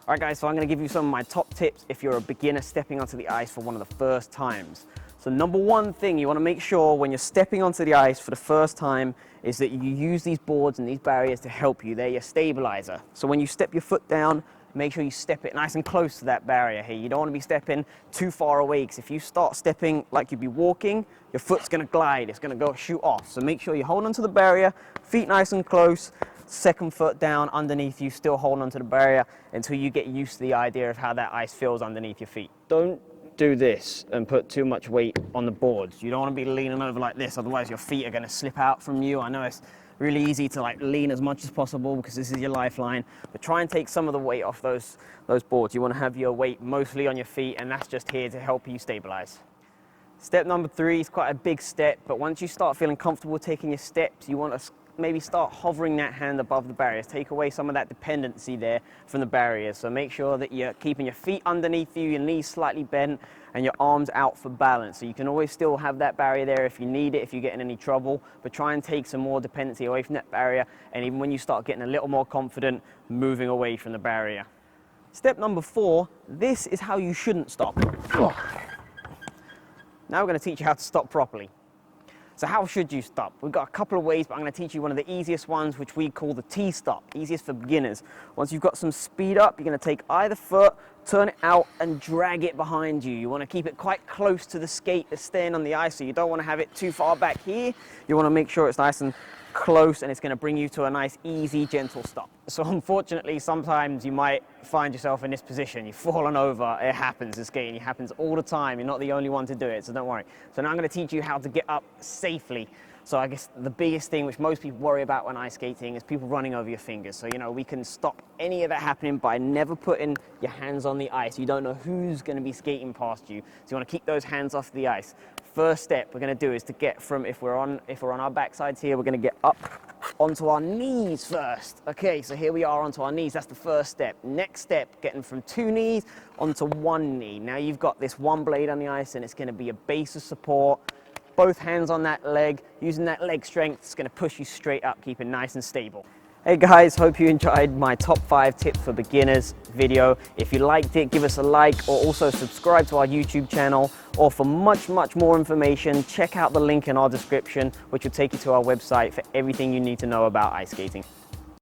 All right guys, so I'm gonna give you some of my top tips if you're a beginner stepping onto the ice for one of the first times. So number one thing you wanna make sure when you're stepping onto the ice for the first time is that you use these boards and these barriers to help you. They're your stabilizer. So when you step your foot down, make sure you step it nice and close to that barrier here. You don't wanna be stepping too far away, because if you start stepping like you'd be walking, your foot's gonna glide, it's gonna go shoot off. So make sure you hold onto the barrier, feet nice and close, second foot down underneath you, still holding onto the barrier until you get used to the idea of how that ice feels underneath your feet. Don't do this and put too much weight on the boards. You don't want to be leaning over like this, otherwise your feet are going to slip out from you. I know it's really easy to like lean as much as possible because this is your lifeline, but try and take some of the weight off those boards. You want to have your weight mostly on your feet, and that's just here to help you stabilize. Step number 3 is quite a big step, but once you start feeling comfortable taking your steps, you want to maybe start hovering that hand above the barriers. Take away some of that dependency there from the barriers. So make sure that you're keeping your feet underneath you, your knees slightly bent, and your arms out for balance. So you can always still have that barrier there if you need it, if you get in any trouble, but try and take some more dependency away from that barrier. And even when you start getting a little more confident, moving away from the barrier. Step number 4, this is how you shouldn't stop. Now we're going to teach you how to stop properly. So how should you stop? We've got a couple of ways, but I'm going to teach you one of the easiest ones, which we call the T-stop, easiest for beginners. Once you've got some speed up, you're going to take either foot, turn it out and drag it behind you. You want to keep it quite close to the skate that's staying on the ice, so you don't want to have it too far back here. You want to make sure it's nice and close, and it's going to bring you to a nice, easy, gentle stop. So unfortunately, sometimes you might find yourself in this position. You've fallen over. It happens in skating. It happens all the time. You're not the only one to do it, so don't worry. So now I'm going to teach you how to get up safely. So I guess the biggest thing which most people worry about when ice skating is people running over your fingers. So, you know, we can stop any of that happening by never putting your hands on the ice. You don't know who's going to be skating past you. So you want to keep those hands off the ice. First step we're going to do is to get from, if we're on our backsides here, we're going to get up onto our knees first. Okay, so here we are onto our knees. That's the first step. Next step, getting from 2 knees onto 1 knee. Now you've got this one blade on the ice, and it's going to be a base of support. Both hands on that leg. Using that leg strength, it's going to push you straight up, keeping nice and stable. Hey guys, hope you enjoyed my top 5 tips for beginners video. If you liked it, give us a like, or also subscribe to our YouTube channel. Or for much more information, check out the link in our description, which will take you to our website for everything you need to know about ice skating.